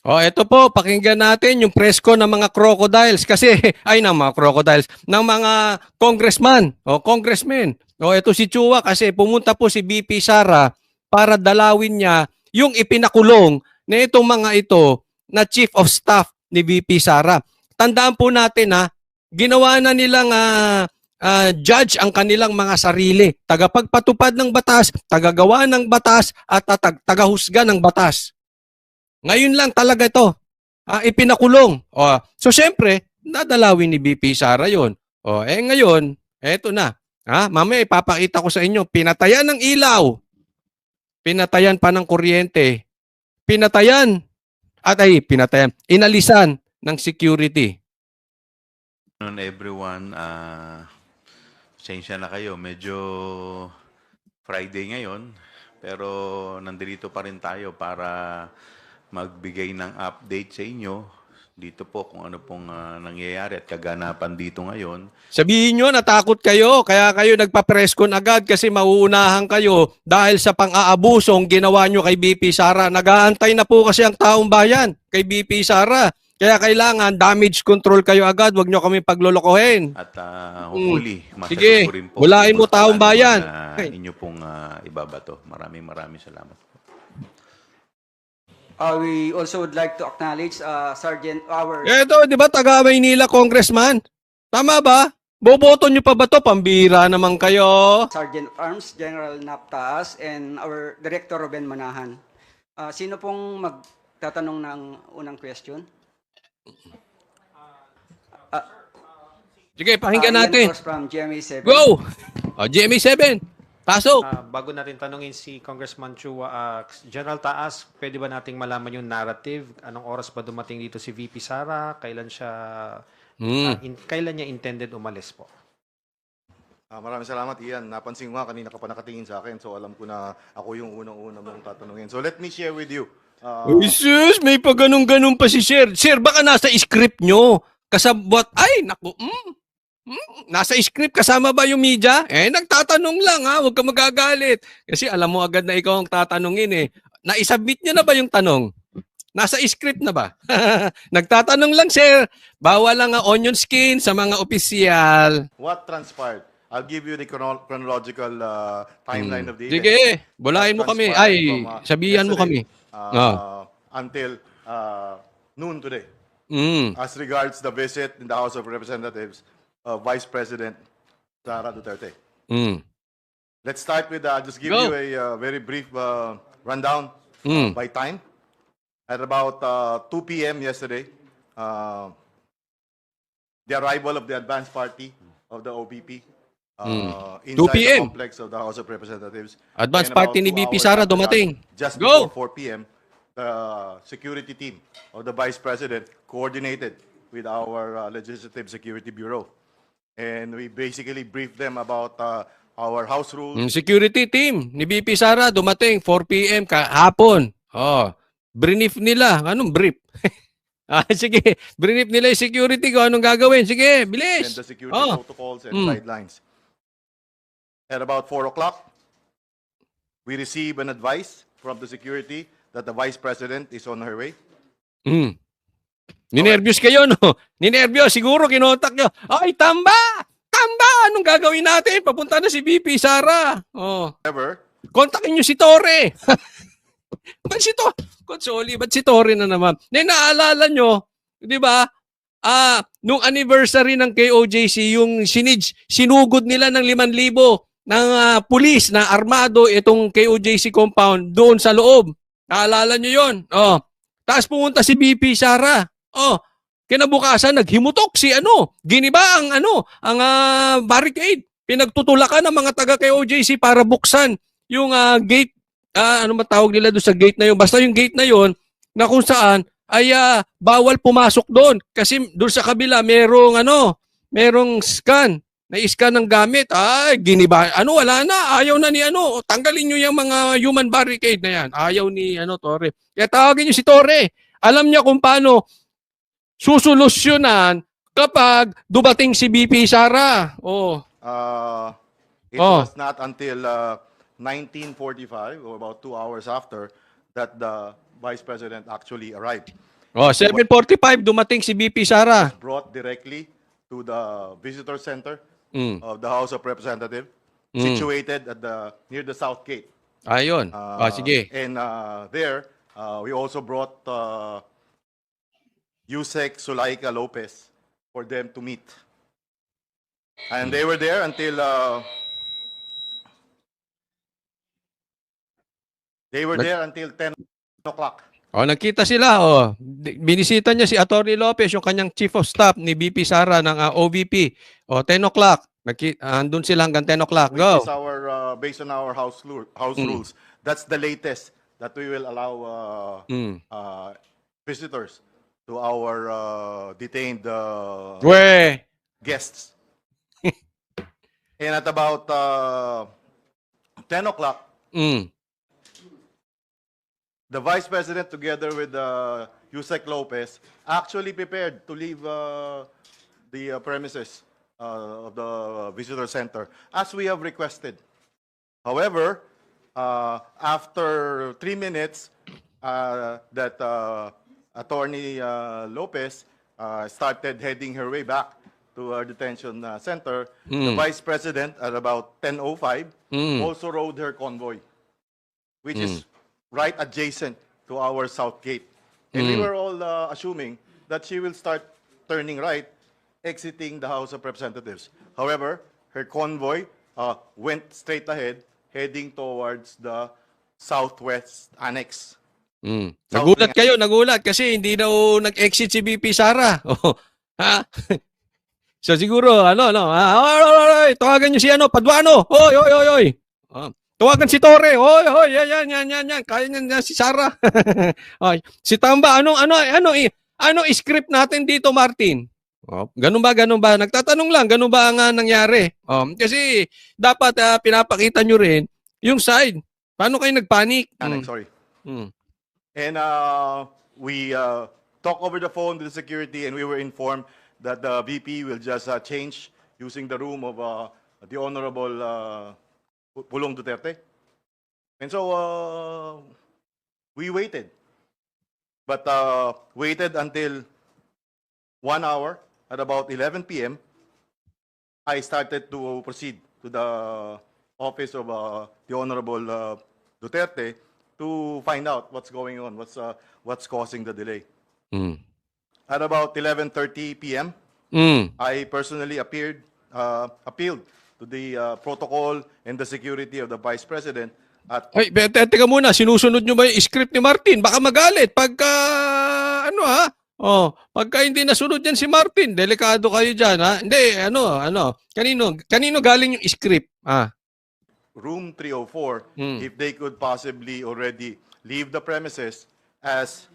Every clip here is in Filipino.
Ito po, pakinggan natin yung presko ng mga crocodiles kasi ay ng mga crocodiles, ng mga congressman o congressmen. Ito si Chua kasi pumunta po si BP Sara para dalawin niya yung ipinakulong na itong mga ito na chief of staff ni BP Sara. Tandaan po natin ginawa na nilang judge ang kanilang mga sarili, tagapagpatupad ng batas, tagagawa ng batas at tagahusga ng batas. Ngayon lang talaga ito. Ipinakulong. So syempre, dadalawin ni BP Sara yun. Ngayon, eto na. Mamaya ipapakita ko sa inyo, pinatayan ng ilaw. Pinatayan pa ng kuryente. Pinatayan. Inalisan ng security. Everyone, pasensya na kayo. Medyo Friday ngayon. Pero nandito pa rin tayo para magbigay ng update sa inyo dito po kung ano pong nangyayari at kaganapan dito ngayon. Sabihin nyo, natakot kayo, kaya kayo nagpa-presscon agad kasi mauunahan kayo dahil sa pang-aabusong ginawa nyo kay BP Sara. Nag-aantay na po kasi ang taong bayan kay BP Sara. Kaya kailangan damage control kayo agad, wag nyo kami paglolokohin. At hopefully, Sige, masagot ko rin po. walain mo taong bayan. Inyo pong ibabato. Maraming salamat. We also would like to acknowledge Sergeant our Ito, di ba, taga Maynila congressman? Tama ba? Boboto nyo pa ba to? Pambira naman kayo. Sergeant of Arms General Naptaas and our Director Ruben Manahan. Sino pong magtatanong ng unang question? Sige, pakinggan Ian natin. Cruz from GMA7. Go! GMA7, pasok. Bago natin tanungin si Congressman Chua, General Taas, pwede ba nating malaman yung narrative? Anong oras ba dumating dito si VP Sara? Kailan siya kailan niya intended umalis po? Maraming salamat, Ian. Napansin ko nga, kanina ka pa nakatingin sa akin, so alam ko na ako yung unang-una mong tatanungin. So let me share with you. Jesus, may pa ganun-ganun pa si Sir. Sir, baka nasa script nyo. Kasabot, ay, naku, nasa script, kasama ba yung media? Nagtatanong lang huwag ka magagalit. Kasi alam mo agad na ikaw ang tatanungin Naisubmit niyo na ba yung tanong? Nasa script na ba? Nagtatanong lang, sir. Bawal lang ang onion skin sa mga opisyal. What transpired? I'll give you the chronological timeline of the event. Sige, bulahin mo kami. Ay, sabihan mo kami. Until noon today. Mm. As regards the visit in the House of Representatives of Vice President Sara Duterte. Mm. Let's start with, just give Go. you a very brief rundown by time. At about 2 p.m. yesterday, the arrival of the advance party of the OPP inside 2 p.m. the complex of the House of Representatives. Advance And about party ni 2 BP hours Sara after that, dumating. Just Go. before 4 p.m., the security team of the Vice President coordinated with our Legislative Security Bureau. And we basically briefed them about our house rules. Security team ni BP Sara dumating 4 p.m. kahapon. Brief nila. Anong brief? Sige, brief nila yung security ko. Anong gagawin? Sige, And bilis. the security protocols and guidelines. At about 4 o'clock, we received an advice from the security that the Vice President is on her way. Ninervyos kayo, no? Ninervyos. Siguro kinontak nyo. Ay, tamba! Tamba! Anong gagawin natin? Papunta na si BP Sara. However, Kontakin nyo si Torre. Ba't si Torre? Consoli, ba't si Torre na naman? Naalala nyo, di ba? Nung anniversary ng KOJC, yung sinugod nila ng 5,000 ng pulis na armado itong KOJC compound doon sa loob. Naalala nyo yun? Tapos pumunta si BP Sara. Kinabukasan, naghimutok si giniba ang barricade. Pinagtutulakan ng mga taga KOJC para buksan yung gate. Ano matawag nila doon sa gate na yun? Basta yung gate na yun, na kung saan ay bawal pumasok doon. Kasi doon sa kabila, merong scan. Na-scan ng gamit. Giniba. Wala na. Ayaw na ni tanggalin nyo yung mga human barricade na yan. Ayaw ni Torre. Kaya tawagin nyo si Torre. Alam niya kung paano susolusyonan kapag dumating si BP Sara. it was not until 1945, or about 2 hours after, that the Vice President actually arrived. Oh, 7:45 dumating si VP Sara. Brought directly to the visitor center Mm. of the House of Representatives, situated at near the South Gate. Ayun. Sige. And there, we also brought Yusek Sulaika Lopez for them to meet. And they were there until 10 o'clock. Oh, nagkita sila. Oh, binisita niya si Atty. Lopez, yung kanyang chief of staff ni VP Sara ng OVP. Oh, 10 o'clock. Andun sila hanggang 10 o'clock. Which Go. is our, based on our house rules, that's the latest that we will allow visitors to our detained We. guests. And at about 10 o'clock, Mm. the Vice President, together with Yusek Lopez, actually prepared to leave the premises of the visitor center, as we have requested. However, after 3 minutes, that Attorney Lopez started heading her way back to our detention center, the Vice President, at about 10:05, also rode her convoy, which is right adjacent to our South Gate. And we were all assuming that she will start turning right, exiting the House of Representatives. However, her convoy went straight ahead, heading towards the Southwest Annex. Mm. Nagulat kasi hindi daw nag-exit si VP Sara. Oh, ha? So siguro oy, tawagan niyo si Paduano. Oy. Tawagan si Torre. Oy, yan. Kaya niya si Sara. Oy, si Tamba, ano script natin dito, Martin? Oh, ganun ba? Nagtatanong lang, ganun ba ang nangyari? Kasi dapat pinapakita nyo rin yung side. Paano kayo nagpanic? Annex, sorry. Mm. And we talked over the phone to the security, and we were informed that the VP will just change using the room of the Honorable Pulong Duterte. And so we waited. But waited until 1 hour. At about 11 p.m., I started to proceed to the office of the Honorable Duterte to find out what's going on, what's causing the delay. Mm. At about 11:30 p.m., I personally appealed to the protocol and the security of the Vice President. At Ay, teka muna, sinusunod nyo ba yung script ni Martin? Baka magalit pagka, pagka hindi nasunod yan si Martin, delikado kayo dyan, ha? Hindi, kanino galing yung script? room 304, if they could possibly already leave the premises, as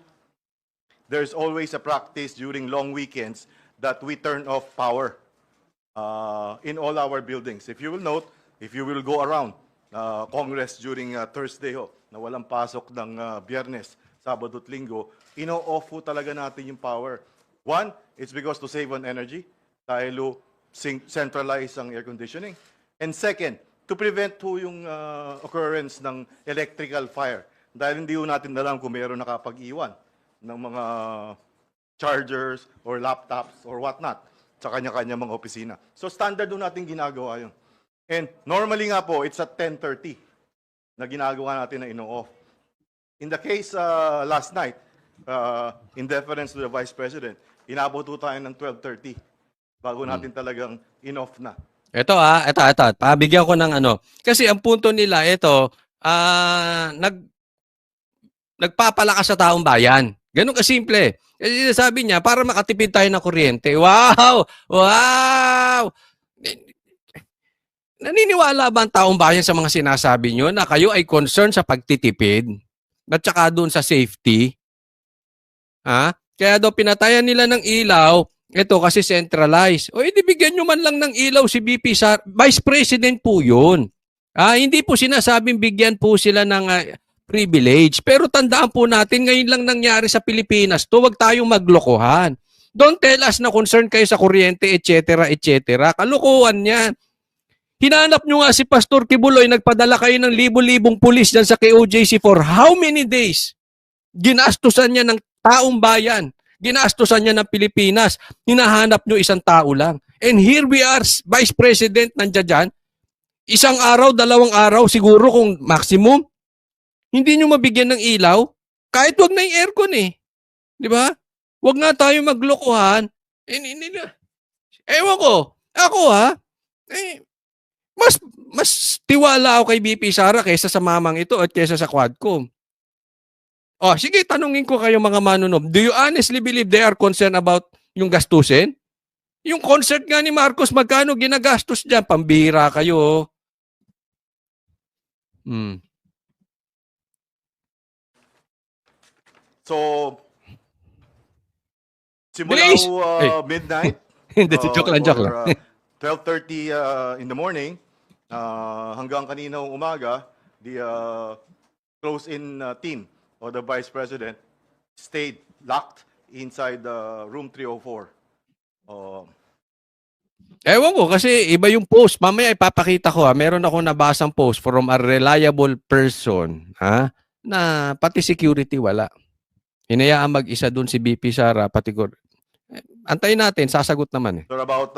there's always a practice during long weekends that we turn off power in all our buildings. If you will note, if you will go around Congress during Thursday na walang pasok ng Biyernes, Sabado at Linggo, ino-off po talaga natin yung power. One, it's because to save on energy, dahil centralize ang air conditioning. And second, to prevent po yung occurrence ng electrical fire. Dahil hindi po natin alam kung mayroon nakapag-iwan ng mga chargers or laptops or whatnot sa kanya-kanya mga opisina. So standard doon natin ginagawa yun. And normally nga po, it's at 10:30 na ginagawa natin na ino-off. In the case last night, in deference to the Vice President, inabot po tayo ng 12:30 bago natin talagang in-off na. Ito. Pabigyan ko ng Kasi ang punto nila, nagpapalakas sa taong bayan. Ganun kasimple. Kasi sabi niya, para makatipid tayo ng kuryente. Wow! Naniniwala ba ang taong bayan sa mga sinasabi nyo na kayo ay concerned sa pagtitipid at saka doon sa safety? Kaya daw pinatayan nila ng ilaw, ito kasi centralized. O edi bigyan nyo man lang ng ilaw si VP Sara. Vice President po yun. Hindi po sinasabing bigyan po sila ng privilege. Pero tandaan po natin, ngayon lang nangyari sa Pilipinas to, wag tayong maglokohan. Don't tell us na concerned kayo sa kuryente, etc., etc. Kalukuhan yan. Hinanap nyo nga si Pastor Kibuloy, nagpadala kayo ng libo-libong pulis dyan sa KOJC for how many days? Ginastusan niya ng taong bayan. Ginastusan niya ng Pilipinas. Hinahanap nyo isang tao lang. And here we are, Vice President nandiyan dyan. Isang araw, 2 araw, siguro kung maximum. Hindi nyo mabigyan ng ilaw. Kahit wag na yung aircon eh. Di ba? Wag nga tayo maglokohan. Ewan ko. Ako mas tiwala ako kay BP Sara kaysa sa mamang ito at kaysa sa Quadcom. Oh, sige, tanungin ko kayo mga manunob. Do you honestly believe they are concerned about yung gastusin? Yung concert nga ni Marcos, magkano ginagastos dyan? Pambihira kayo. So, simula Bilis! midnight, Hindi, joke lang. or 12:30 in the morning, hanggang kaninang umaga, the close-in team of the Vice President stayed locked inside the room 304. Ewan ko kasi iba yung post. Mamaya ipapakita ko meron ako nabasang post from a reliable person na pati security wala. Hinayaan mag-isa dun si BP Sara pati antayin natin, sasagot naman eh. So about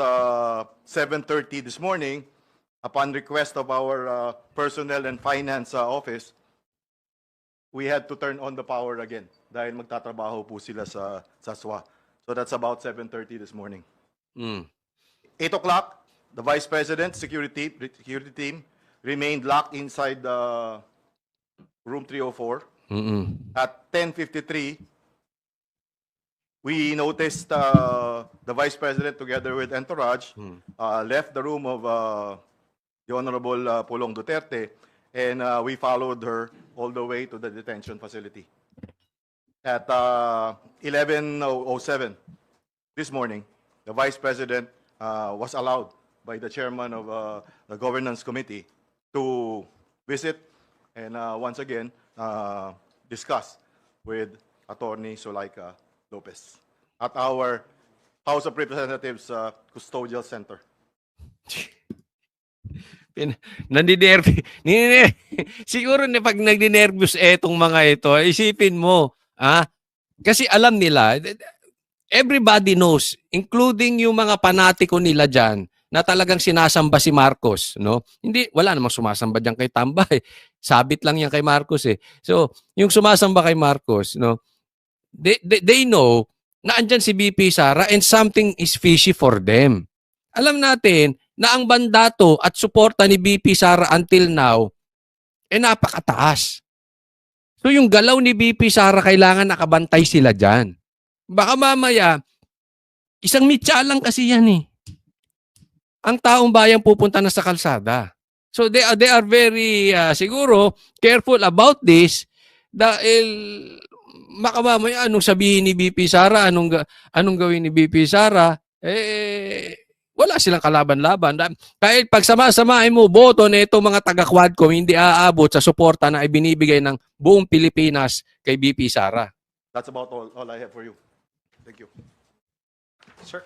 7:30 this morning, upon request of our personnel and finance office, we had to turn on the power again dahil magtatrabaho po sila sa SWA. So that's about 7:30 this morning. 8 o'clock, the Vice President, security team remained locked inside the room 304. At 10:53, we noticed the Vice President together with entourage left the room of the Honorable Pulong Duterte, and we followed her all the way to the detention facility. At 11:07 this morning, the Vice President was allowed by the chairman of the Governance Committee to visit and once again discuss with Attorney Zulaika Lopez at our House of Representatives Custodial Center. Siguro pag nagdinervyos etong mga ito, isipin mo, kasi alam nila, everybody knows, including yung mga panatiko nila dyan, na talagang sinasamba si Marcos, no? Hindi, wala namang sumasamba diyan kay Tambay. Sabit lang yan kay Marcos eh. So, yung sumasamba kay Marcos, no? They know na andyan si BP Sara and something is fishy for them. Alam natin na ang mandato at suporta ni BP Sara until now napakataas. So, yung galaw ni BP Sara kailangan nakabantay sila dyan. Baka mamaya, isang mitya lang kasi yan eh. Ang taong bayan pupunta na sa kalsada. So they are very siguro careful about this dahil makamamaya anong sabihin ni BP Sara, anong gawin ni BP Sara, wala silang kalaban-laban. Kahit pag sama-samahin mo boto na itong mga taga-Quadcom hindi aabot sa suporta na ibinibigay ng buong Pilipinas kay BP Sara. That's about all I have for you. Thank you. Sir,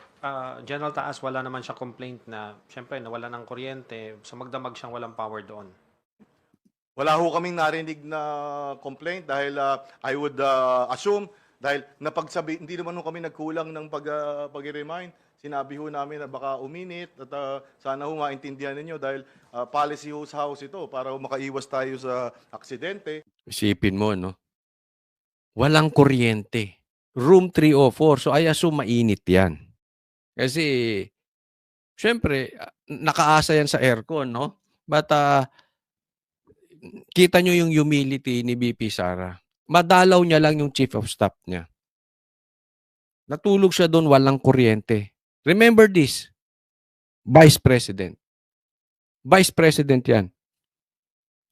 General Taas, wala naman siya complaint na, syempre, nawala ng kuryente, so magdamag siyang walang power doon. Wala ho kaming narinig na complaint dahil I would assume dahil napagsabi, hindi naman ho kami nagkulang ng pag-remind. Sinabi ho namin na baka uminit at sana ho maintindihan ninyo dahil policy ho sa house ito para makaiwas tayo sa aksidente. Isipin mo, no? Walang kuryente. Room 304. So I assume mainit yan. Kasi, syempre, nakaasa yan sa aircon, no? But, kita nyo yung humility ni BP Sara. Madalaw niya lang yung chief of staff niya. Natulog siya doon, walang kuryente. Remember this, Vice President. Vice President yan.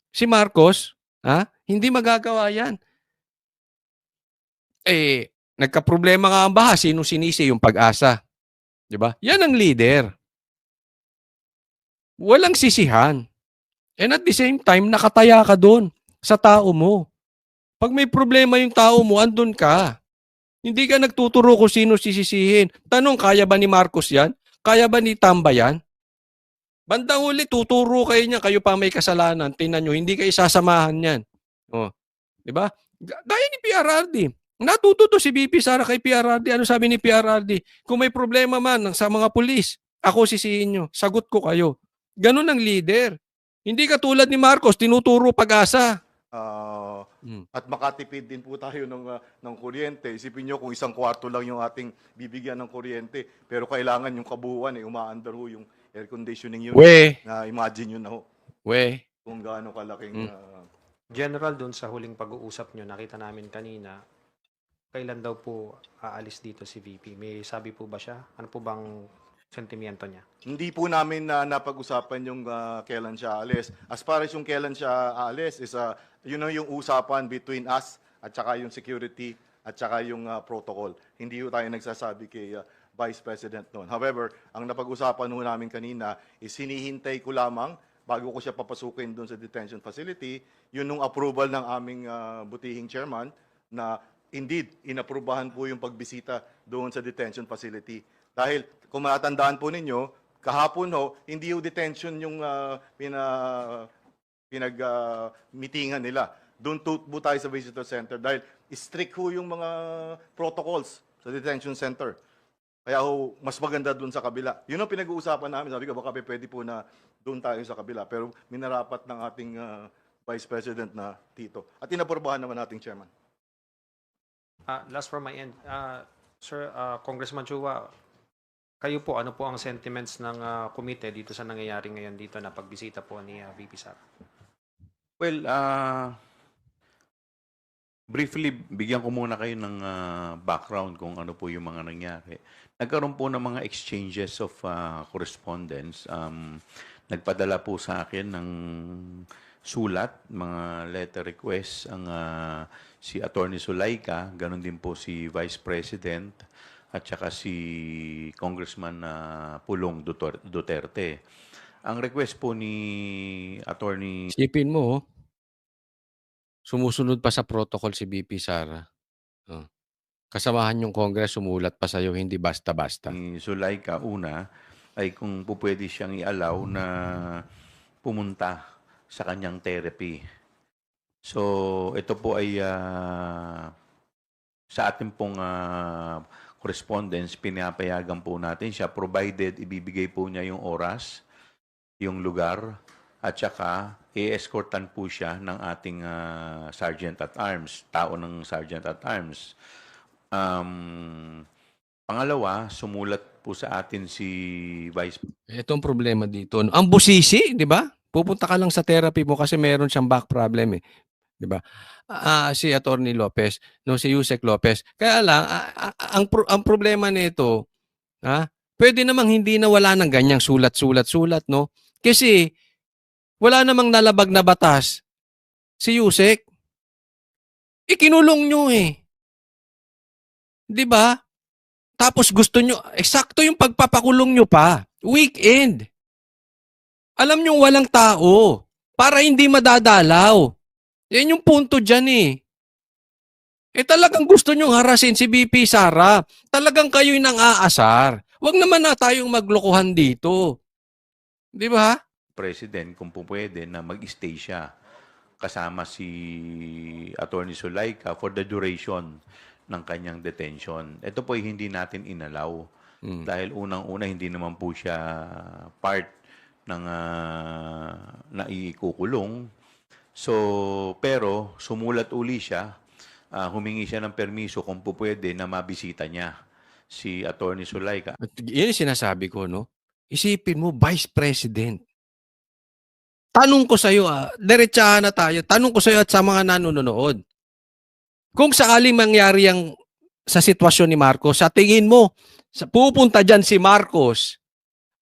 Si Marcos, hindi magagawa yan. Nagka-problema nga ang baha, sino sinisi yung Pag-asa? Diba? Yan ang leader. Walang sisihan. And at the same time, nakataya ka doon sa tao mo. Pag may problema yung tao mo, andun ka. Hindi ka nagtuturo kung sino sisisihin. Tanong, kaya ba ni Marcos yan? Kaya ba ni Tamba yan? Bandang huli, tuturo kayo niya, kayo pa may kasalanan. Tingnan nyo, hindi kayo sasamahan yan. Diba? Gaya ni PRRD. Natuto to si BP Sara kay PRRD. Ano sabi ni PRRD? Kung may problema man sa mga pulis, ako sisihin nyo. Sagot ko kayo. Ganun ang leader. Hindi katulad ni Marcos, tinuturo pag-asa. At makatipid din po tayo ng kuryente. Isipin nyo kung isang kwarto lang yung ating bibigyan ng kuryente, pero kailangan yung kabuuan, umaandar ho yung air conditioning unit. Na imagine yun na ho kung gaano kalaking... General, dun sa huling pag-uusap nyo, nakita namin kanina, kailan daw po aalis dito si VP? May sabi po ba siya? Ano po bang sentimiento niya? Hindi po namin na napag-usapan yung kailan siya aalis. As far as yung kailan siya aalis, is yun know, yung usapan between us at saka yung security at saka yung protocol. Hindi po tayo nagsasabi kay Vice President noon. However, ang napag-usapan ho namin kanina is hinihintay ko lamang bago ko siya papasukin doon sa detention facility, yun nung approval ng aming butihing chairman na indeed, inaprubahan po yung pagbisita doon sa detention facility. Dahil kung matandaan po ninyo, kahapon ho, hindi yung detention yung pinag-meetingan nila. Doon po tayo sa visitor center dahil strict ho yung mga protocols sa detention center. Kaya ho, mas maganda doon sa kabila. Yun ang pinag-uusapan namin. Sabi ko, baka pwede po na doon tayo sa kabila. Pero minarapat ng ating Vice President na Tito. At inaprubahan naman nating chairman. Last from my end, Sir, Congressman Chua, kayo po, ano po ang sentiments ng komite dito sa nangyayari ngayon dito na pagbisita po ni VP Sara? Well, briefly, bigyan ko muna kayo ng background kung ano po yung mga nangyari. Nagkaroon po ng mga exchanges of correspondence. Nagpadala po sa akin ng sulat, mga letter requests, ang si Attorney Zulaika, ganun din po si Vice President, at saka si Congressman Pulong Duterte. Ang request po ni Attorney... Isipin mo, sumusunod pa sa protocol si BP Sara. Kasamahan yung Congress, sumulat pa sa'yo, hindi basta-basta. Ni Zulaika, una, ay kung po pwede siyang i-allow na pumunta sa kanyang therapy. So, ito po ay sa ating pong correspondence, pinapayagan po natin siya provided ibibigay po niya yung oras, yung lugar, at saka i-escortan po siya ng ating Sergeant at Arms, tao ng Sergeant at Arms. Pangalawa, sumulat po sa atin si Vice... Ito ang problema dito. Ang busisi, di ba? Pupunta ka lang sa therapy mo kasi meron siyang back problem eh. Di ba? Si Attorney Lopez, no, si Yusek Lopez. Kaya lang, ang problema nito, pwede namang hindi na wala ng ganyang sulat, no? Kasi wala namang nalabag na batas si Yusek. Ikinulong nyo eh. Di ba? Tapos gusto nyo, eksakto yung pagpapakulong nyo pa. Weekend. Alam nyo walang tao. Para hindi madadalaw. Yan yung punto dyan eh. Talagang gusto nyo harasin si BP Sara. Talagang kayo'y nang aasar. Huwag naman na tayong maglokohan dito. Di ba? President, kung po pwede, na mag-stay siya kasama si Attorney Zulaika for the duration ng kanyang detention. Ito po ay hindi natin inalaw. Dahil unang-una, hindi naman po siya part ng naikukulong. So, pero sumulat uli siya, humingi siya ng permiso kung po pwede na mabisita niya si Attorney Zulaika. At yan yung sinasabi ko, no? Isipin mo, Vice President. Tanong ko sa'yo, diretsahan na tayo. Tanong ko sa'yo at sa mga nanonood. Kung sakaling mangyari yung sa sitwasyon ni Marcos, sa tingin mo, pupunta dyan si Marcos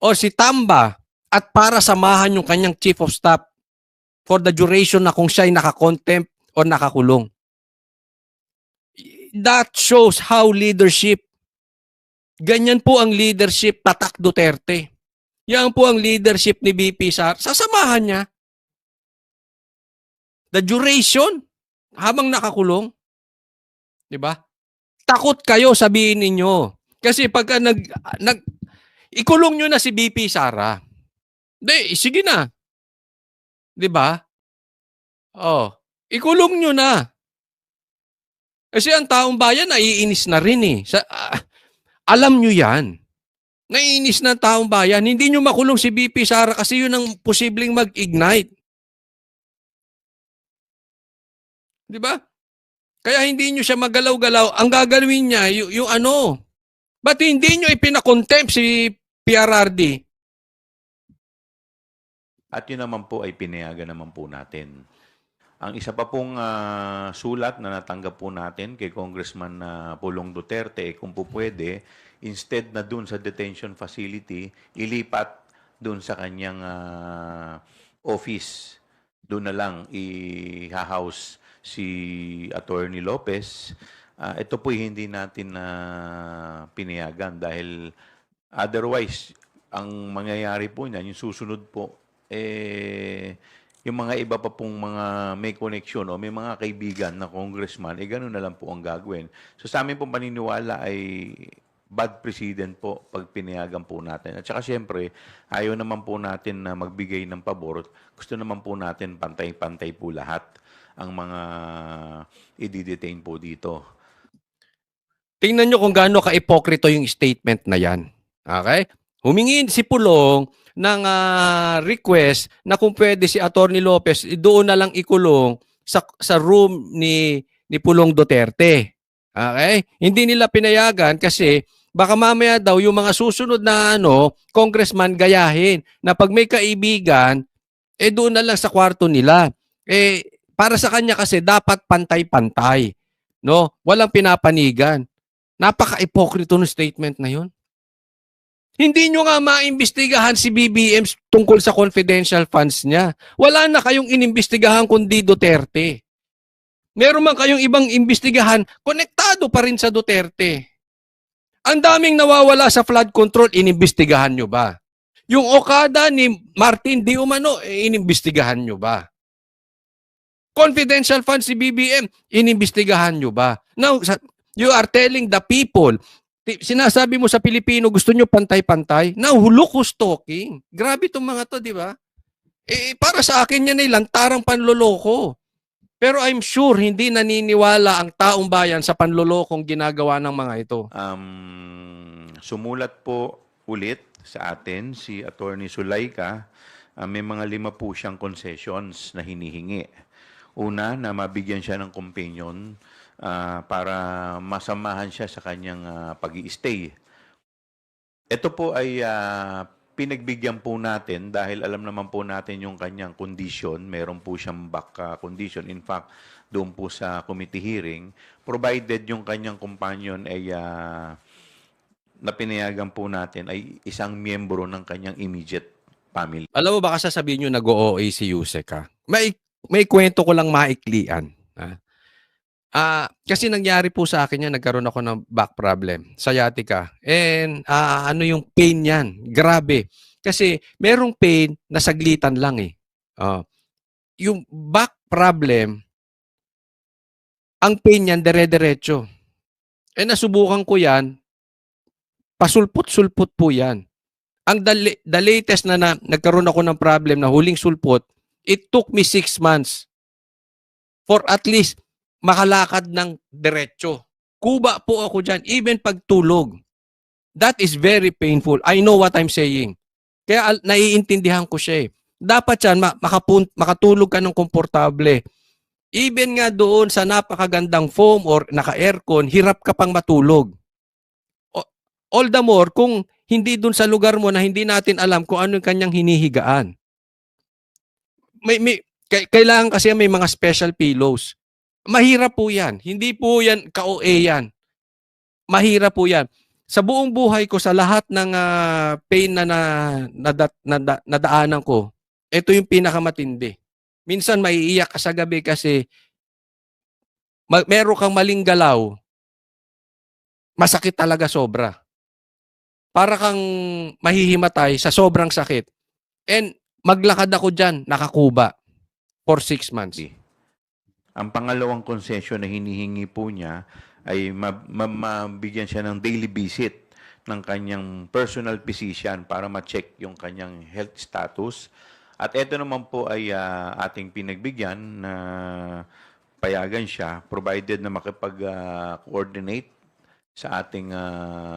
o si Tamba at para samahan yung kanyang Chief of Staff for the duration na kung siya'y nakakontempt o nakakulong. That shows how leadership. Ganyan po ang leadership tatak Duterte. Yan po ang leadership ni BP Sara. Sasamahan niya. The duration habang nakakulong. Diba? Takot kayo sabihin ninyo. Kasi pagka ikulong nyo na si BP Sara. Sige na. Diba? Ikulong nyo na. Kasi ang taong bayan naiinis na rin eh. Alam nyo yan. Naiinis na ang taong bayan. Hindi nyo makulong si BP Sara kasi yun ang posibleng mag-ignite. Di ba? Kaya hindi nyo siya magalaw-galaw. Ang gagalawin niya, yung ano. Ba't hindi nyo ipinakontempt si PRRD? At yun naman po ay pinayagan naman po natin. Ang isa pa pong sulat na natanggap po natin kay Congressman Pulong Duterte, kung po pwede, instead na dun sa detention facility, ilipat dun sa kanyang office. Doon na lang i-house si Attorney Lopez. Ito po hindi natin pinayagan dahil otherwise, ang mangyayari po niyan, yung susunod po, yung mga iba pa pong mga may koneksyon o may mga kaibigan na congressman, gano'n na lang po ang gagawin. So sa amin pong paniniwala ay bad precedent po pag pinayagan po natin. At saka siyempre, ayaw naman po natin na magbigay ng pabor. Gusto naman po natin pantay-pantay po lahat ang mga i-detain po dito. Tingnan nyo kung gaano ka-ipokrito yung statement na yan. Okay? Humingi si Pulong ng request na kung pwede si Attorney Lopez doon na lang ikulong sa room ni Pulong Duterte. Okay? Hindi nila pinayagan kasi baka mamaya daw yung mga susunod na congressman gayahin na pag may kaibigan, doon na lang sa kwarto nila. Para sa kanya kasi dapat pantay-pantay. No? Walang pinapanigan. Napaka-ipokrito ng statement na yun. Hindi nyo nga maimbestigahan si BBM tungkol sa confidential funds niya. Wala na kayong inimbestigahan kundi Duterte. Meron man kayong ibang imbestigahan, konektado pa rin sa Duterte. Ang daming nawawala sa flood control, inimbestigahan nyo ba? Yung Okada ni Martin Di Umano, inimbestigahan nyo ba? Confidential funds si BBM, inimbestigahan nyo ba? Now, you are telling the people, sinasabi mo sa Pilipino, gusto nyo pantay-pantay? Now, look who's talking. Grabe itong mga to, di ba? Para sa akin yan ay lantarang panloloko. Pero I'm sure hindi naniniwala ang taong bayan sa panlolokong ginagawa ng mga ito. Sumulat po ulit sa atin si Attorney Sulaika. May mga 5 po siyang concessions na hinihingi. Una, na mabigyan siya ng companion para masamahan siya sa kanyang pag-i-stay. Ito po ay pinagbigyan po natin dahil alam naman po natin yung kanyang condition. Meron po siyang back condition. In fact, doon po sa committee hearing, provided yung kanyang companion ay na pinayagan po natin ay isang miyembro ng kanyang immediate family. Alam mo, baka sasabihin nyo nag-OA si Yusek ha? May kwento ko lang maiklian. Kasi nangyari po sa akin yan, nagkaroon ako ng back problem, sciatica. And ano yung pain yan? Grabe. Kasi merong pain na saglitan lang eh. Yung back problem, ang pain yan dire-diretso. Nasubukan ko yan, pasulput-sulput po yan. Ang the latest na nagkaroon ako ng problem na huling sulput, it took me 6 months for at least makalakad ng diretso. Kuba po ako dyan, even pagtulog. That is very painful. I know what I'm saying. Kaya naiintindihan ko siya eh. Dapat yan, makatulog ka ng komportable. Even nga doon sa napakagandang foam or naka-aircon, hirap ka pang matulog. All the more kung hindi doon sa lugar mo na hindi natin alam kung ano yung kanyang hinihigaan. Kailangan kasi may mga special pillows. Mahirap po yan. Hindi po yan ka-OA yan. Mahirap po yan. Sa buong buhay ko, sa lahat ng pain na nadaanan ko, ito yung pinakamatindi. Minsan maiiyak ka sa gabi kasi meron kang maling galaw, masakit talaga sobra. Para kang mahihimatay sa sobrang sakit. And maglakad ako dyan, nakakuba for 6 months. Ang pangalawang concession na hinihingi po niya ay mabigyan siya ng daily visit ng kanyang personal physician para ma-check yung kanyang health status. At ito naman po ay ating pinagbigyan na payagan siya provided na makipag-coordinate sa ating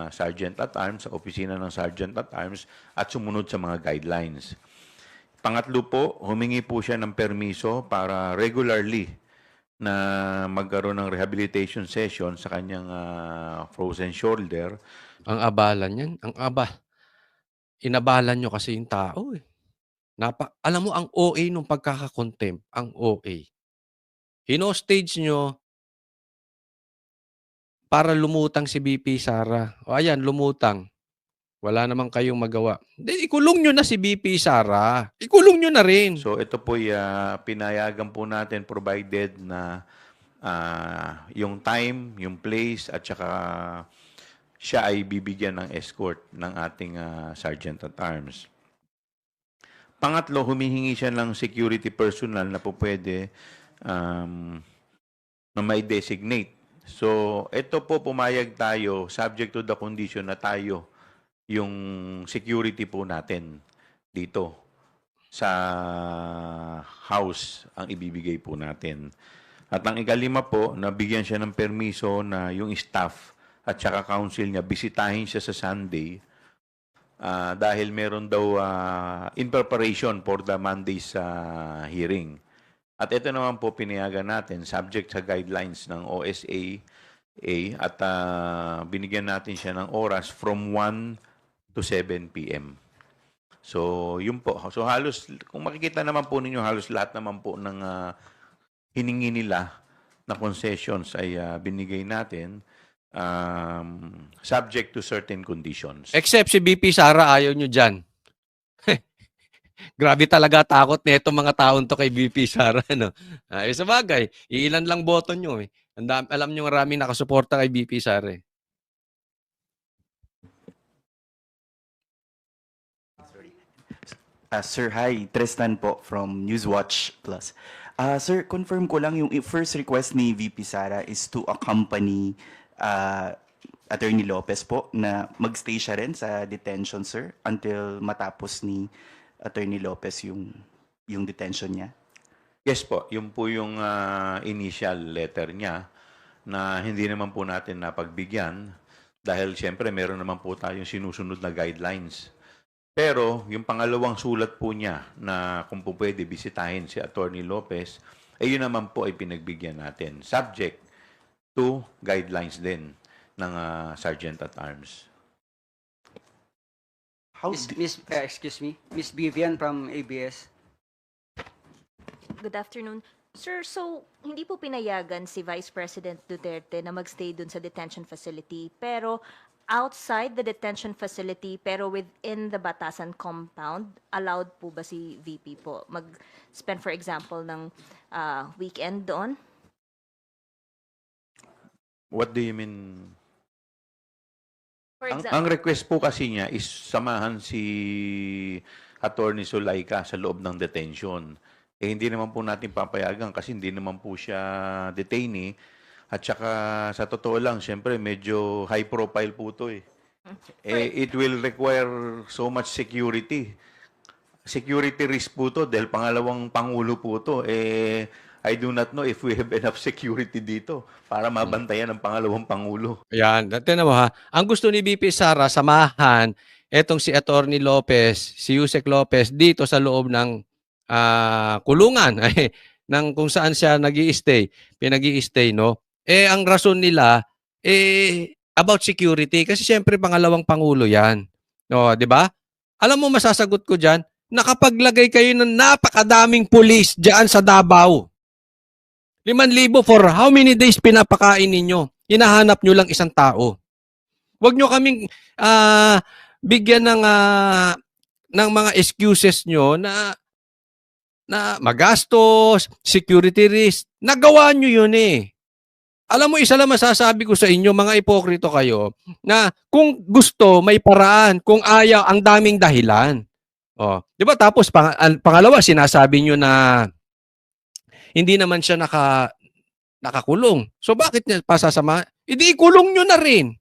Sergeant at Arms, sa opisina ng Sergeant at Arms at sumunod sa mga guidelines. Pangatlo po, humingi po siya ng permiso para regularly na magkaroon ng rehabilitation session sa kanyang frozen shoulder. Ang abala niyan, inabalan nyo kasi yung tao eh. Alam mo, ang OA nung pagkakakontempt, ang OA. Hino-stage nyo para lumutang si BP Sara. O ayan, lumutang. Wala naman kayong magawa. Then, ikulong nyo na si BP Sara. Ikulong nyo na rin. So ito po pinayagan po natin provided na yung time, yung place at saka siya ay bibigyan ng escort ng ating Sergeant at Arms. Pangatlo, humihingi siya ng security personnel na po pwede na may designate. So ito po pumayag tayo subject to the condition na tayo yung security po natin dito sa house ang ibibigay po natin. At ang ikalima po, nabigyan siya ng permiso na yung staff at saka council niya, bisitahin siya sa Sunday dahil meron daw in preparation for the Monday's hearing. At ito naman po pinayagan natin, subject sa guidelines ng OSA at binigyan natin siya ng oras from 1 to 7 p.m. So, yun po. So, halos, kung makikita naman po ninyo, halos lahat naman po ng hiningi nila na concessions ay binigay natin subject to certain conditions. Except si BP Sara, ayaw nyo dyan. Grabe talaga takot na itong mga taon to kay BP Sara. No? Sa bagay, ilan lang boto nyo. Eh. Alam nyo maraming nakasuporta kay BP Sara. Eh. Sir, hi. Tristan po from Newswatch Plus. Sir, confirm ko lang yung first request ni VP Sara is to accompany Attorney Lopez po na magstay siya rin sa detention, sir, until matapos ni Attorney Lopez yung detention niya. Yes po, yun po yung initial letter niya na hindi naman po natin napagbigyan dahil siyempre meron naman po tayong sinusunod na guidelines. Pero yung pangalawang sulat po niya na kung po pwede bisitahin si Attorney Lopez, yun naman po ay pinagbigyan natin. Subject to guidelines din ng Sergeant at Arms. Excuse me, Miss Vivian from ABS. Good afternoon. Sir, so hindi po pinayagan si Vice President Duterte na magstay dun sa detention facility, pero outside the detention facility, pero within the Batasan compound, allowed po ba si VP po mag-spend, for example, ng weekend doon? What do you mean? For Ang example, request po kasi niya is samahan si Attorney Zulaika sa loob ng detention. Hindi naman po natin papayagan kasi hindi naman po siya detainee. At saka sa totoo lang, siyempre medyo high profile po to eh. It will require so much security. Security risk po to dahil pangalawang pangulo po to. I do not know if we have enough security dito para mabantayan ng pangalawang pangulo. Ayan, tingnan mo ha. Ang gusto ni BP Sara, samahan etong si Attorney Lopez, si Yusek Lopez dito sa loob ng kulungan ng kung saan siya pinag-i-stay, no? Ang rason nila about security kasi siyempre pangalawang pangulo 'yan. No, 'di ba? Alam mo masasagot ko diyan, nakapaglagay kayo ng napakadaming pulis diyan sa Davao. 5,000 for how many days pinapakain ninyo? Hinahanap nyo lang isang tao. Huwag nyo kaming bigyan ng mga excuses nyo na magastos, security risk. Nagawa nyo yun eh. Alam mo, isa lang masasabi ko sa inyo, mga ipokrito kayo, na kung gusto, may paraan. Kung ayaw, ang daming dahilan. Oh, 'di ba? Tapos pangalawa, sinasabi nyo na hindi naman siya nakakulong. So bakit niya pasasama? Hindi ikulong nyo na rin.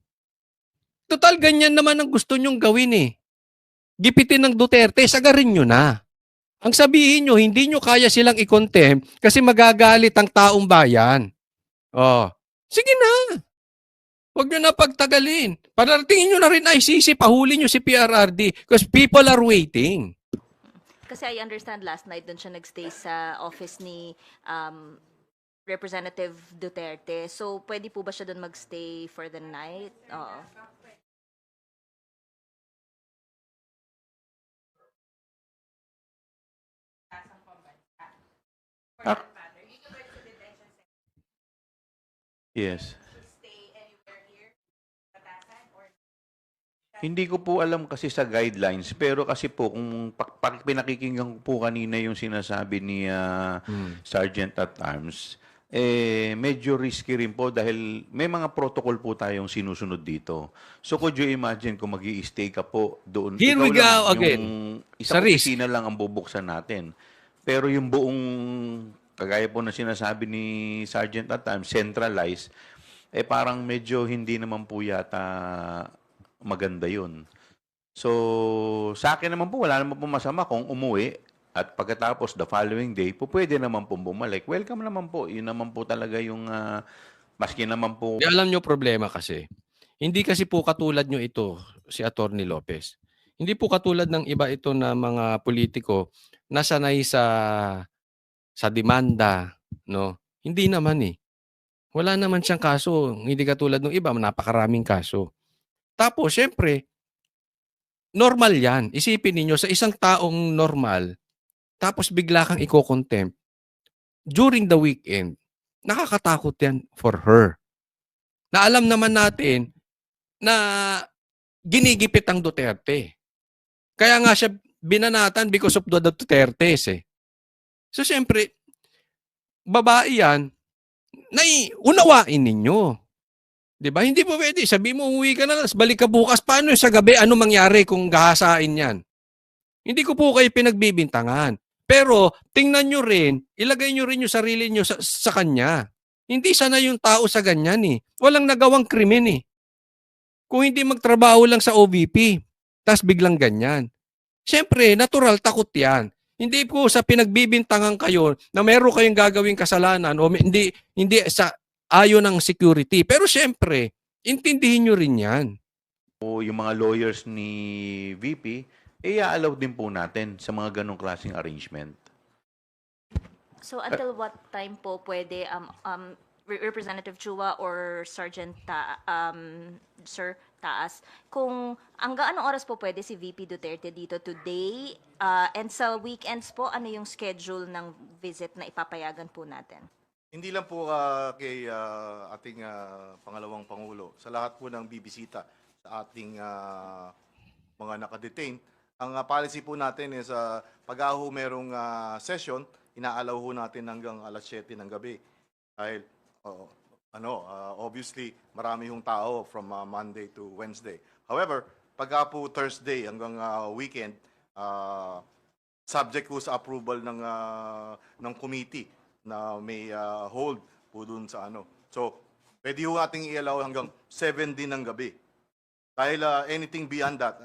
Total, ganyan naman ang gusto nyong gawin eh. Gipitin ng Duterte, sagarin nyo na. Ang sabihin nyo, hindi nyo kaya silang i-contempt kasi magagalit ang taong bayan. Oh, sige na. Huwag nyo na pagtagalin. Paratingin nyo na rin ICC, pahuli nyo si PRRD because people are waiting. Kasi I understand last night doon siya nagstay sa office ni Representative Duterte. So, pwede po ba siya doon magstay for the night? Oo. Yes. Hindi ko po alam kasi sa guidelines, pero kasi po kung pinakikinggan ko po kanina yung sinasabi ni Sergeant at Arms, medyo risky rin po dahil may mga protocol po tayong sinusunod dito. So could you imagine kung mag-i-stay ka po doon? Here we Ikaw lang, go again. Yung Sa isang risk. opisina lang ang bubuksan natin. Pero yung buong, kagaya po na sinasabi ni Sergeant at Arms, centralized, parang medyo hindi naman po yata maganda yun. So, sa akin naman po, wala naman po masama kung umuwi at pagkatapos the following day, po pwede naman po bumalik. Welcome naman po. Yun naman po talaga yung, maski naman po. Di alam nyo problema kasi. Hindi kasi po katulad nyo ito, si Attorney Lopez. Hindi po katulad ng iba ito na mga politiko na sanay sa demanda, no? Hindi naman eh. Wala naman siyang kaso. Hindi katulad ng iba, napakaraming kaso. Tapos, syempre, normal yan. Isipin ninyo, sa isang taong normal, tapos bigla kang i-contempt, during the weekend, nakakatakot yan for her. Na alam naman natin na ginigipit ang Duterte. Kaya nga siya binanatan because of the Dutertes eh. So, syempre, babae yan, unawain ninyo. Diba? Hindi po pwede. Sabi mo, uwi ka na, balik ka bukas. Paano sa gabi? Ano mangyari kung gahasain yan? Hindi ko po kayo pinagbibintangan. Pero, tingnan nyo rin, ilagay nyo rin yung sarili nyo sa kanya. Hindi sana yung tao sa ganyan eh. Walang nagawang krimen eh. Kung hindi magtrabaho lang sa OVP, tas biglang ganyan. Siyempre, natural, takot yan. Hindi po sa pinagbibintangan kayo na meron kayong gagawing kasalanan o hindi sa ayon ng security. Pero siyempre, intindihin nyo rin yan. O yung mga lawyers ni VP, i-allow din po natin sa mga ganong klaseng arrangement. So, until what time po pwede Representative Chua or Sergeant Sir Taas, kung hanggang anong oras po pwede si VP Duterte dito today? And sa weekends po, ano yung schedule ng visit na ipapayagan po natin? Hindi lang po kay ating pangalawang Pangulo. Sa lahat po ng bibisita sa ating mga nakadetain, ang policy po natin is pag merong session, inaalaw ho natin hanggang alas 7 ng gabi. Dahil, obviously, marami hong tao from Monday to Wednesday. However, pag po Thursday hanggang weekend, subject po sa approval ng committee na may hold po dun sa ano. So, pwede ho ating i-allow hanggang 7 din ng gabi. Dahil anything beyond that,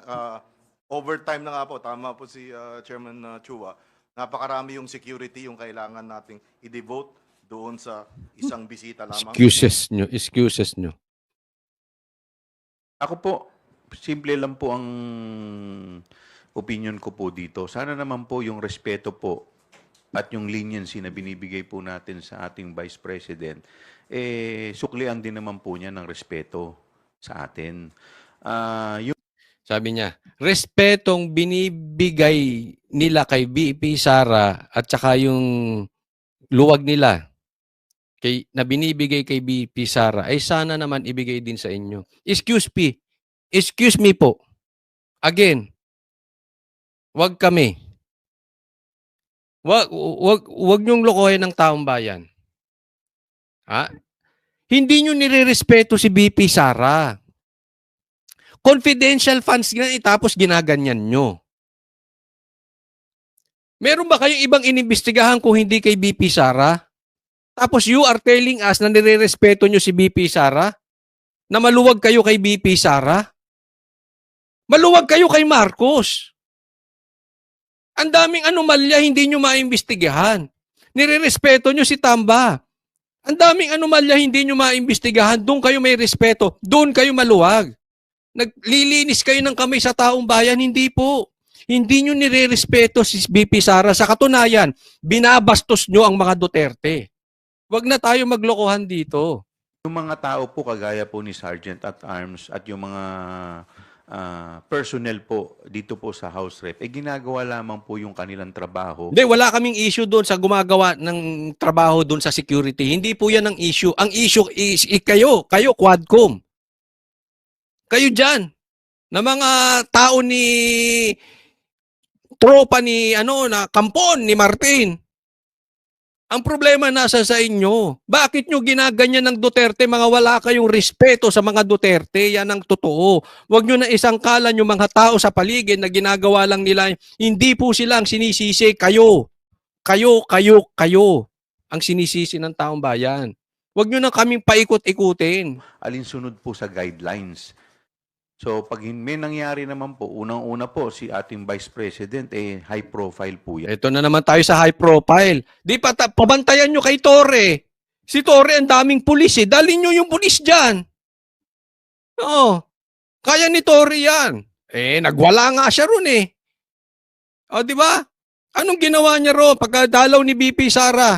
overtime na nga po, tama po si Chairman Chua, napakarami yung security yung kailangan nating i-devote doon sa isang bisita lamang. Excuses nyo. Ako po, simple lang po ang opinion ko po dito. Sana naman po yung respeto po at yung leniency na binibigay po natin sa ating Vice President, suklian din naman po niya ng respeto sa atin. Sabi niya, respetong binibigay nila kay VP Sara at saka yung luwag nila na binibigay kay VP Sara ay sana naman ibigay din sa inyo. Excuse me po. Again, wag kami. Wag niyong lokohin ng taong bayan. Ha? Hindi niyo nirerespeto si VP Sara. Confidential funds nga tapos ginaganyan nyo. Meron ba kayong ibang inimbestigahan kung hindi kay VP Sara? Tapos you are telling us na nirerespeto nyo si VP Sara? Na maluwag kayo kay VP Sara? Maluwag kayo kay Marcos. Ang daming anomalya hindi nyo maimbestigahan. Nirerespeto nyo si Tamba. Ang daming anomalya hindi nyo maimbestigahan. Doon kayo may respeto. Doon kayo maluwag. Naglilinis kayo ng kamay sa taong bayan. Hindi po. Hindi nyo nirerespeto si BP Sara. Sa katunayan, binabastos nyo ang mga Duterte. Huwag na tayo maglokohan dito. Yung mga tao po kagaya po ni Sergeant at Arms at yung mga personnel po dito po sa House Rep, ginagawa lamang po yung kanilang trabaho. Hindi, wala kaming issue doon sa gumagawa ng trabaho doon sa security. Hindi po yan ang issue. Ang issue is kayo Quadcom. Kayo dyan, na mga tao ni tropa ni na Kampon, ni Martin. Ang problema nasa sa inyo. Bakit nyo ginaganyan ng Duterte? Mga wala kayong respeto sa mga Duterte. Yan ang totoo. Huwag nyo na isangkalan yung mga tao sa paligid na ginagawa lang nila. Hindi po sila ang sinisisi. Kayo. Kayo. Ang sinisisi ng taong bayan. Huwag nyo na kaming paikot-ikutin. Alinsunod po sa guidelines. So, pag may nangyari naman po, unang-una po, si ating Vice President, high profile po yan. Ito na naman tayo sa high profile. Di pa pabantayan nyo kay Torre. Si Torre ang daming pulis eh. Dalhin nyo yung pulis dyan. Oo. Kaya ni Torre yan. Nagwala nga siya ron eh. O, di ba? Anong ginawa niya ron pagkadalaw ni BP Sara?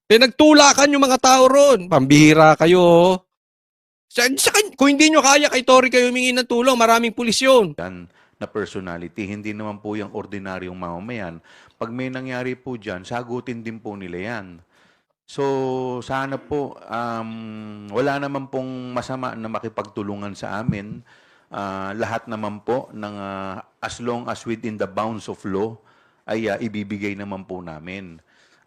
Pinagtulakan yung mga tao ron. Pambihira kayo. Kung hindi nyo kaya kay Torre kayo humingi ng tulong, maraming pulis yun. Na personality, hindi naman po yung ordinaryong mamamayan. Pag may nangyari po dyan, sagutin din po nila yan. So, sana po, wala naman pong masama na makipagtulungan sa amin. Lahat naman po, as long as within the bounds of law, ay ibibigay naman po namin.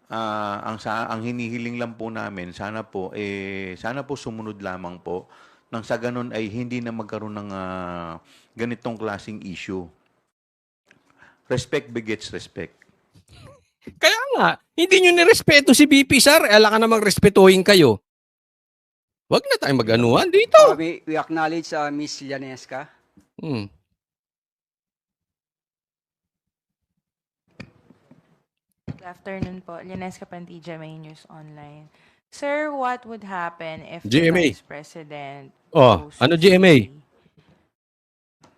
Ang hinihiling lang po namin, sana po sumunod lamang po nang sa ganun ay hindi na magkaroon ng ganitong klaseng issue. Respect begets respect. Kaya nga, hindi nyo nirespeto si BP Sara. Ala ka namang respetuhin kayo. Huwag na tayong mag-anuhan dito. We acknowledge Ms. Llanesca. Good afternoon po. Llanesca Pantilla, May News Online. Sir, what would happen if GMA. the Vice President Oh, goes ano to GMA? VP?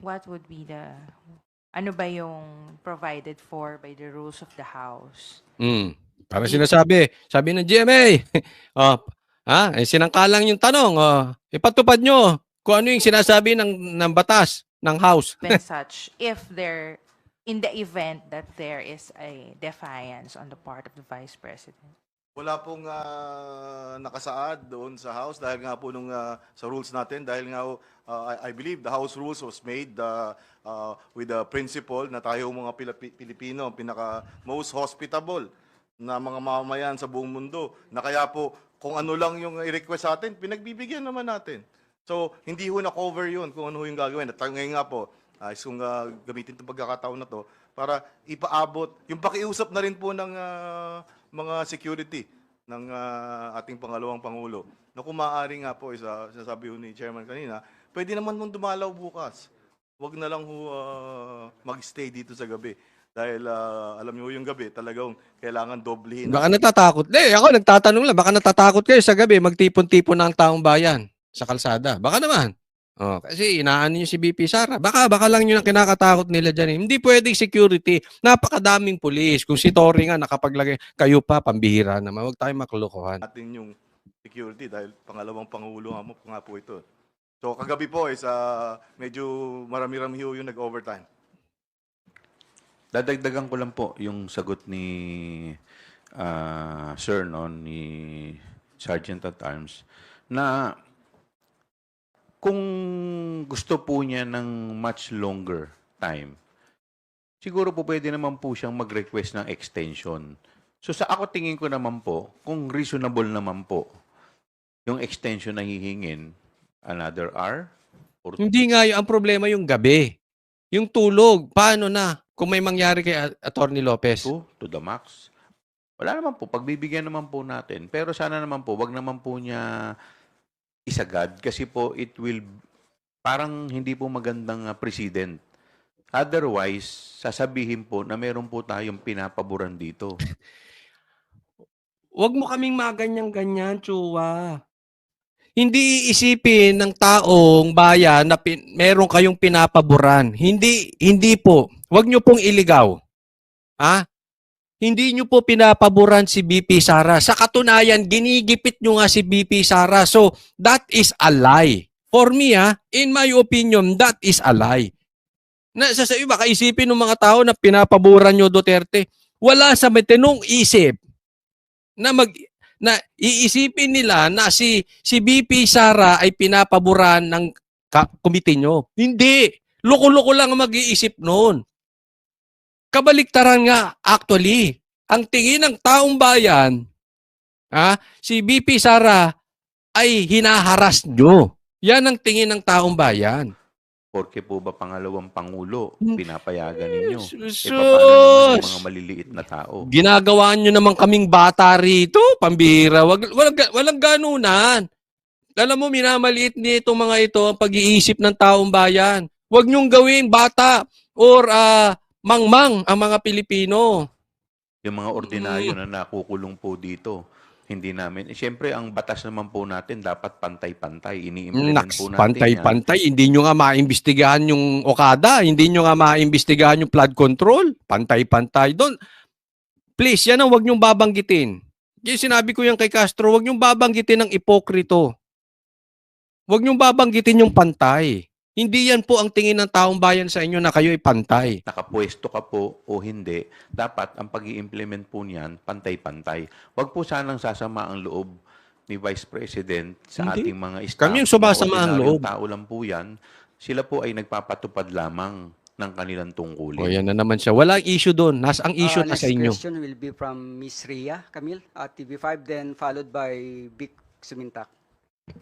What would be ano ba yung provided for by the rules of the House? Para sinasabi, sabi ng GMA, sinangkalang yung tanong, ipatupad nyo kung ano yung sinasabi ng batas ng House. When such, in the event that there is a defiance on the part of the Vice President? Wala pong nakasaad doon sa House dahil nga po sa rules natin, dahil nga I believe the House rules was made with the principle na tayo mga Pilipino, pinaka most hospitable na mga mamamayan sa buong mundo, na kaya po kung ano lang yung i-request sa atin, pinagbibigyan naman natin. So, hindi ho na-cover yun kung ano yung gagawin. At ngayon nga po, kung gamitin itong pagkakataon na to para ipaabot, yung pakiusap na rin po ng mga security ng ating pangalawang Pangulo, na kung maaari nga po, sinasabi ho ni Chairman kanina, pwede naman mong dumalaw bukas. Huwag na lang mag-stay dito sa gabi. Dahil alam niyo yung gabi, talagang kailangan doblehin. Baka natatakot. Ako nagtatanong lang, baka natatakot kayo sa gabi, magtipon-tipon ng taong bayan sa kalsada. Baka naman. Kasi inaano niyo si BP Sara. Baka lang yun ang kinakatakot nila dyan. Hindi pwedeng security. Napakadaming pulis. Kung si Torre nga nakapaglagay, kayo pa, pambihira naman. Huwag tayong maklokohan. Natin yung security dahil pangalawang Pangulo nga po ito. So kagabi po is medyo marami-rami yung nag-overtime. Dadagdagan ko lang po yung sagot ni Sir, ni Sergeant at Arms, na kung gusto po niya ng much longer time, siguro po pwede naman po siyang mag-request ng extension. So sa ako tingin ko naman po, kung reasonable naman po, yung extension na hihingin, another hour? Hindi nga ang problema yung gabi. Yung tulog, paano na? Kung may mangyari kay Attorney Lopez. To the max. Wala naman po, pagbibigyan naman po natin. Pero sana naman po, wag naman po niya isagad kasi po it will parang hindi po magandang precedent Otherwise, sasabihin po na meron po tayong pinapaboran dito. Huwag mo kaming maganyan-ganyan, Chua. Hindi iisipin ng taong bayan na meron kayong pinapaboran. Hindi po. Huwag nyo pong iligaw. Ha? Hindi nyo po pinapaboran si BP Sara. Sa katunayan, ginigipit nyo nga si BP Sara. So, that is a lie. For me, in my opinion, that is a lie. Sa iba, kaisipin ng mga tao na pinapaboran nyo Duterte. Wala sa matinong isip na iisipin nila na si BP Sara ay pinapaboran ng komite nyo. Hindi. Loko-loko lang ang mag-iisip noon. Kabaliktaran nga, actually. Ang tingin ng taong bayan, si BP Sara ay hinaharas nyo. Yan ang tingin ng taong bayan. Porke po ba pangalawang pangulo, pinapayagan ninyo? Sus! Paano naman yung mga maliliit na tao? Ginagawaan nyo naman kaming bata rito, pambira. Walang ganunan. Alam mo, minamaliit nito mga ito ang pag-iisip ng taong bayan. Huwag nyong gawin bata or mangmang ang mga Pilipino. Yung mga ordinaryo na nakukulong po dito, hindi namin. Siyempre, ang batas naman po natin dapat pantay-pantay. Ini-implement po natin Pantay-pantay. Hindi nyo nga maimbestigahan yung Okada. Hindi nyo nga maimbestigahan yung flood control. Pantay-pantay. Please, yan ang huwag nyong babanggitin. Yung sinabi ko yan kay Castro, huwag nyong babanggitin ng ipokrito. Huwag nyong babanggitin yung pantay. Hindi yan po ang tingin ng taong bayan sa inyo na kayo ay pantay. Nakapwesto ka po o hindi, dapat ang pag-i-implement po niyan, pantay-pantay. Huwag po sanang sasama ang loob ni Vice President sa Hindi. ating mga staff. Kami yung sumasama ang Ordinaryong loob. tao lang po yan. Sila po ay nagpapatupad lamang ng kanilang tungkulin. O yan na naman siya. Walang issue doon. Ang issue na sa inyo. Next question will be from Miss Ria Camille at TV5, then followed by Vic Sumintak.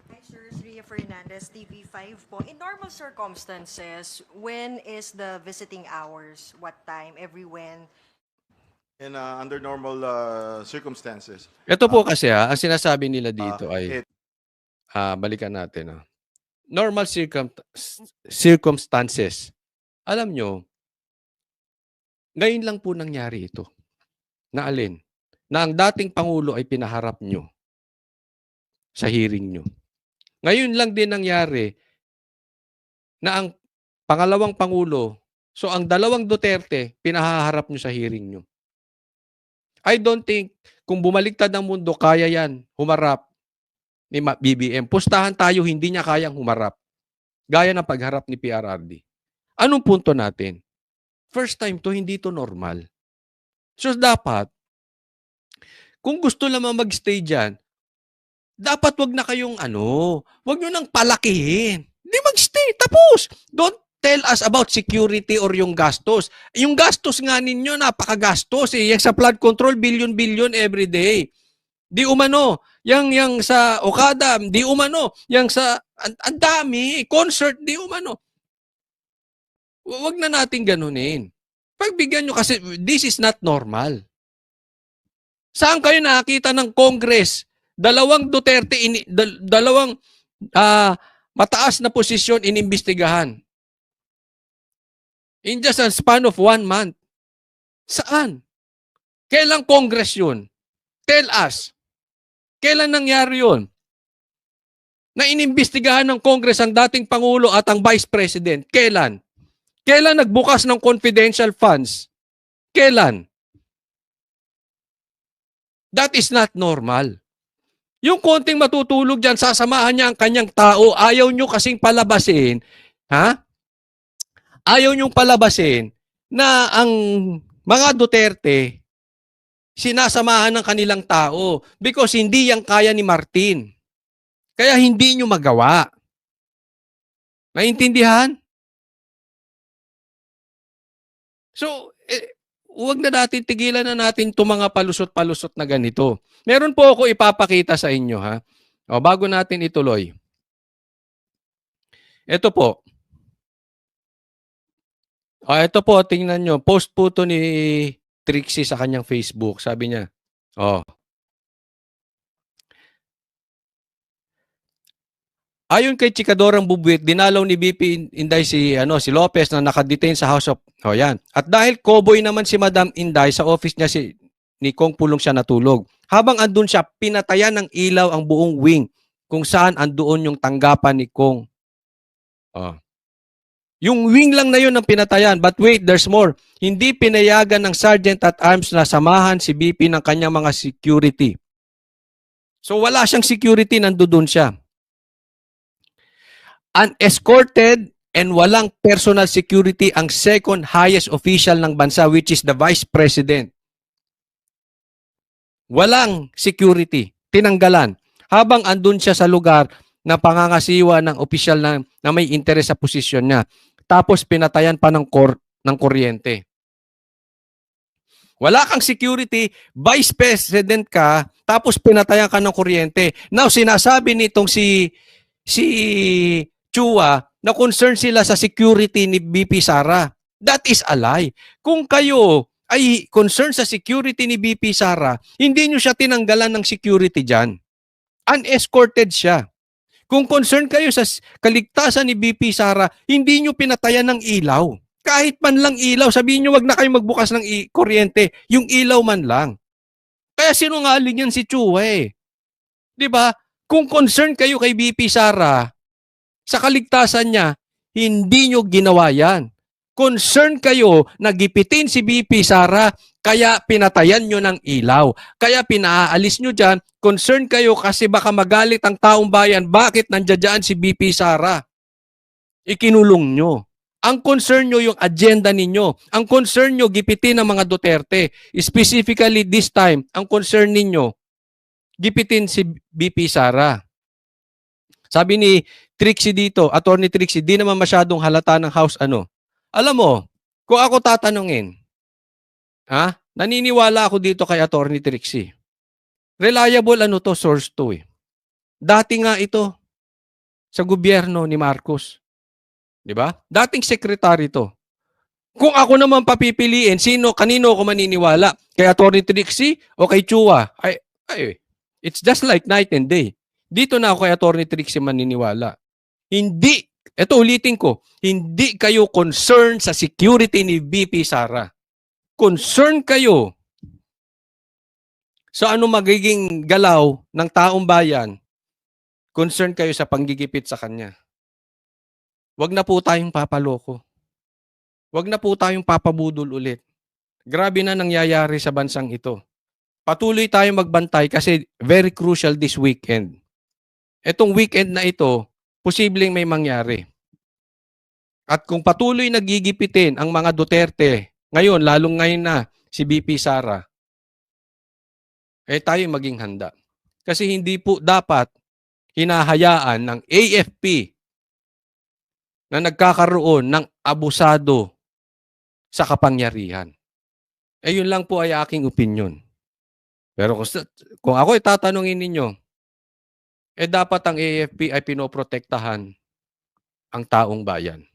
Hi, sir. Ria Fernandez, TV5 po. In normal circumstances, when is the visiting hours? What time? Every when? And under normal circumstances, Ito po kasi ang sinasabi nila dito ay balikan natin. Normal circumstances. Alam nyo, ngayon lang po nangyari ito. Na alin? Na ang dating Pangulo ay pinaharap nyo sa hearing nyo. Ngayon lang din nangyari na ang pangalawang Pangulo, so ang dalawang Duterte, pinahaharap nyo sa hearing nyo. I don't think kung bumaliktad ang mundo, kaya yan humarap ni BBM. Pustahan tayo, hindi niya kayang humarap. Gaya ng pagharap ni PRRD. Anong punto natin? First time to, hindi to normal. So dapat, kung gusto lamang magstay dyan, dapat wag na kayong wag nyo nang palakihin. Hindi magstay, tapos. Don't tell us about security or yung gastos. Yung gastos nga ninyo, napakagastos eh. Yung sa flood control, billion every day. Di umano, yang sa Okada, di umano, yang sa, ang dami, concert, di umano. Wag na natin ganunin. Pagbigyan nyo kasi, this is not normal. Saan kayo nakakita ng Congress? Dalawang Duterte, dalawang mataas na posisyon inimbestigahan. In just a span of 1 month. Saan? Kailang Congress yun? Tell us. Kailan nangyari yun? Na inimbestigahan ng Congress ang dating Pangulo at ang Vice President. Kailan? Kailan nagbukas ng confidential funds? Kailan? That is not normal. Yung konting matutulog dyan, sasamahan niya ang kanyang tao. Ayaw nyo kasing palabasin, Ayaw nyo palabasin na ang mga Duterte, sinasamahan ng kanilang tao because hindi yan kaya ni Martin. Kaya hindi nyo magawa. Naintindihan? So, huwag na natin, tigilan na natin itong mga palusot-palusot na ganito. Meron po ako ipapakita sa inyo, bago natin ituloy. Ito po. Ito po, tingnan nyo. Post po ito ni Trixie sa kanyang Facebook. Sabi niya, Ayon kay Chikadorang Bubuit, dinalaw ni BP Inday si Lopez na nakadetain sa House of yan. At dahil cowboy naman si Madam Inday, sa office niya ni Kong Pulong siya natulog. Habang andun siya, pinatayan ng ilaw ang buong wing kung saan andoon yung tanggapan ni Kong. Yung wing lang na yun ang pinatayan. But wait, there's more. Hindi pinayagan ng Sergeant at Arms na samahan si BP ng kanyang mga security. So wala siyang security, nandoon siya. Unescorted and walang personal security ang second highest official ng bansa, which is the Vice President. Walang security. Tinanggalan. Habang andun siya sa lugar na pangangasiwa ng opisyal na may interes sa posisyon niya. Tapos pinatayan pa ng kuryente. Wala kang security, Vice President ka, tapos pinatayan ka ng kuryente. Now, sinasabi nitong si Chua na concerned sila sa security ni BP Sara. That is a lie. Kung kayo ay concerned sa security ni BP Sara, hindi nyo siya tinanggalan ng security dyan. Unescorted siya. Kung concerned kayo sa kaligtasan ni BP Sara, hindi nyo pinatayan ng ilaw. Kahit man lang ilaw, sabihin nyo wag na kayo magbukas ng kuryente, yung ilaw man lang. Kaya sinungaling yan si Chua eh. 'Di ba? Kung concerned kayo kay BP Sara, sa kaligtasan niya, hindi nyo ginawa yan. Concerned kayo na gipitin si BP Sara, kaya pinatayan nyo ng ilaw. Kaya pinaalis nyo dyan. Concerned kayo kasi baka magalit ang taong bayan. Bakit nandiyan si BP Sara? Ikinulong nyo. Ang concern nyo yung agenda ninyo. Ang concern nyo, gipitin ng mga Duterte. Specifically this time, ang concern ninyo, gipitin si BP Sara. Sabi ni Trixie dito, Attorney Trixie, di naman masyadong halata ng House Alam mo, kung ako tatanungin, naniniwala ako dito kay Attorney Trixie. Reliable source to eh. Dati nga ito sa gobyerno ni Marcos. 'Di ba? Dating secretary to. Kung ako naman papipiliin, kanino ako maniniwala? Kay Attorney Trixie o kay Chua? It's just like night and day. Dito na ako kay Attorney Trixie maniniwala. Hindi, eto ulitin ko, hindi kayo concerned sa security ni BP Sara. Concerned kayo sa ano magiging galaw ng taong bayan. Concerned kayo sa panggigipit sa kanya. Wag na po tayong papaloko. Wag na po tayong papabudol ulit. Grabe na nangyayari sa bansang ito. Patuloy tayong magbantay kasi very crucial this weekend. Etong weekend na ito, posibleng may mangyari. At kung patuloy nagigipitin ang mga Duterte, ngayon, lalong ngayon na si BP Sara, tayo maging handa. Kasi hindi po dapat hinahayaan ng AFP na nagkakaroon ng abusado sa kapangyarihan. Yun lang po ay aking opinion. Pero kung ako tatanungin ninyo, dapat ang AFP ay pinoprotektahan ang taong bayan.